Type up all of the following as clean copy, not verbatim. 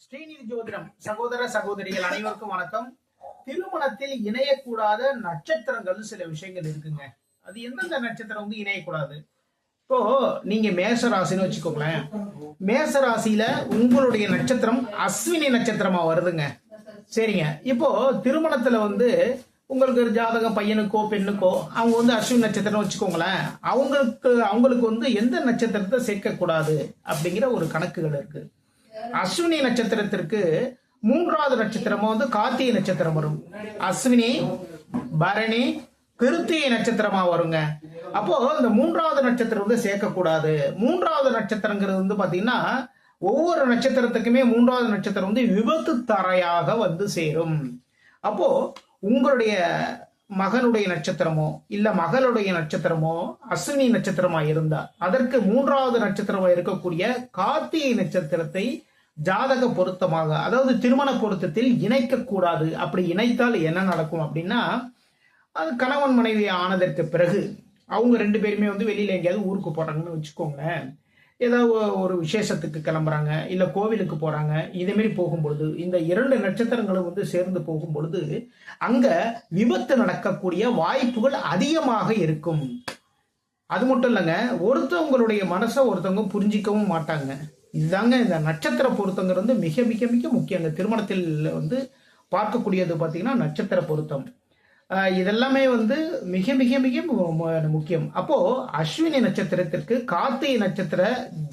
ஸ்ரீநிதி ஜோதிடம் சகோதர சகோதரிகள் அனைவருக்கும் வணக்கம். திருமணத்தில் இணையக்கூடாத நட்சத்திரங்கள் சில விஷயங்கள் இருக்குங்க. அது எந்தெந்த நட்சத்திரம் வந்து இணையக்கூடாது? இப்போ நீங்க மேச ராசின்னு வச்சுக்கோங்களேன். மேச ராசியில உங்களுடைய நட்சத்திரம் அஸ்வினி நட்சத்திரமா வருதுங்க. சரிங்க. இப்போ திருமணத்துல வந்து உங்களுக்கு ஒரு ஜாதகம் பையனுக்கோ பெண்ணுக்கோ அவங்க வந்து அஸ்வினி நட்சத்திரம் வச்சுக்கோங்களேன். அவங்களுக்கு வந்து எந்த நட்சத்திரத்தை சேர்க்கக்கூடாது அப்படிங்கிற ஒரு கணக்குகள் இருக்கு. அஸ்வினி நட்சத்திரத்திற்கு மூன்றாவது நட்சத்திரமா வந்து கார்த்திகை நட்சத்திரம் வரும். அஸ்வினி, பரணி, கிருத்திகை நட்சத்திரமா வருங்க. அப்போ இந்த மூன்றாவது நட்சத்திரம் வந்து சேர்க்கக்கூடாது. மூன்றாவது நட்சத்திரங்கிறது வந்து பாத்தீங்கன்னா ஒவ்வொரு நட்சத்திரத்துக்குமே மூன்றாவது நட்சத்திரம் வந்து விபத்து தரையாக வந்து சேரும். அப்போ உங்களுடைய மகனுடைய நட்சத்திரமோ இல்ல மகளுடைய நட்சத்திரமோ அஸ்வினி நட்சத்திரமா இருந்தா அதற்கு மூன்றாவது நட்சத்திரமா இருக்கக்கூடிய கார்த்திகை நட்சத்திரத்தை ஜாதக பொருத்தமாக, அதாவது திருமண பொருத்தத்தில் இணைக்க கூடாது. அப்படி இணைத்தால் என்ன நடக்கும் அப்படின்னா, அது கணவன் மனைவி ஆனதற்கு பிறகு அவங்க ரெண்டு பேருமே வந்து வெளியில எங்கேயாவது ஊருக்கு போறாங்கன்னு வச்சுக்கோங்களேன். ஏதாவது ஒரு விசேஷத்துக்கு கிளம்புறாங்க இல்ல கோவிலுக்கு போறாங்க. இதே மாதிரி போகும்பொழுது இந்த இரண்டு நட்சத்திரங்களும் வந்து சேர்ந்து போகும் பொழுது அங்க விபத்து நடக்கக்கூடிய வாய்ப்புகள் அதிகமாக இருக்கும். அது மட்டும் இல்லைங்க, ஒருத்தவங்களுடைய மனசை ஒருத்தவங்க புரிஞ்சிக்கவும் மாட்டாங்க. இதுதாங்க இந்த நட்சத்திர பொருத்தங்கிறது வந்து மிக மிக மிக முக்கியங்க. திருமணத்தில் வந்து பார்க்கக்கூடியது பார்த்தீங்கன்னா நட்சத்திர பொருத்தம். இதெல்லாமே வந்து மிக மிக மிக முக்கியம். அப்போ அஸ்வினி நட்சத்திரத்திற்கு கார்த்திகை நட்சத்திர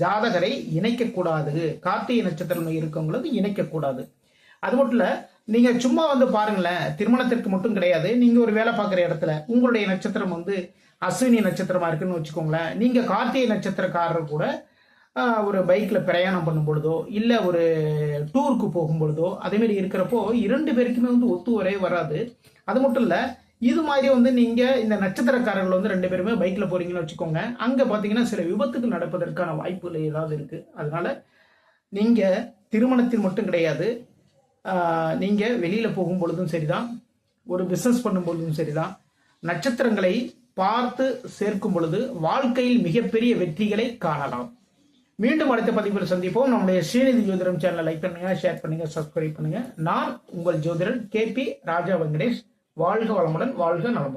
ஜாதகரை இணைக்கக்கூடாது. கார்த்திகை நட்சத்திரம் இருக்கவங்களுக்கு இணைக்கக்கூடாது. அது மட்டும் இல்ல, நீங்க சும்மா வந்து பாருங்களேன், திருமணத்திற்கு மட்டும் கிடையாது. நீங்க ஒரு வேலை பார்க்குற இடத்துல உங்களுடைய நட்சத்திரம் வந்து அஸ்வினி நட்சத்திரமா இருக்குன்னு வச்சுக்கோங்களேன். நீங்க கார்த்திகை நட்சத்திரக்காரர் கூட ஒரு பைக்ல பிரயாணம் பண்ணும் பொழுதோ இல்ல ஒரு டூருக்கு போகும் பொழுதோ அதே மாதிரி இருக்கிறப்போ இரண்டு பேருக்குமே வந்து ஒத்து வரே வராது. அது மட்டும் இல்ல, இது மாதிரி வந்து நீங்க இந்த நட்சத்திரக்காரர்கள் வந்து ரெண்டு பேருமே பைக்ல போறீங்கன்னு வச்சுக்கோங்க. அங்க பாத்தீங்கன்னா சில விபத்துக்கு நடப்பதற்கான வாய்ப்புகள் ஏதாவது இருக்கு. அதனால நீங்க திருமணத்தில் மட்டும் கிடையாது, நீங்க வெளியில போகும் பொழுதும் சரிதான், ஒரு பிசினஸ் பண்ணும் பொழுதும் சரிதான், நட்சத்திரங்களை பார்த்து சேர்க்கும் பொழுது வாழ்க்கையில் மிகப்பெரிய வெற்றிகளை காணலாம். மீண்டும் அடுத்த பதிவில் சந்திப்போம். நம்முடைய ஸ்ரீநிதி ஜோதிடம் சேனலை லைக் பண்ணுங்க, ஷேர் பண்ணுங்க, சப்ஸ்கிரைப் பண்ணுங்க. நான் உங்கள் ஜோதிடர் KP ராஜா வெங்கடேஷ். வாழ்க வளமுடன், வாழ்க நலமுடன்.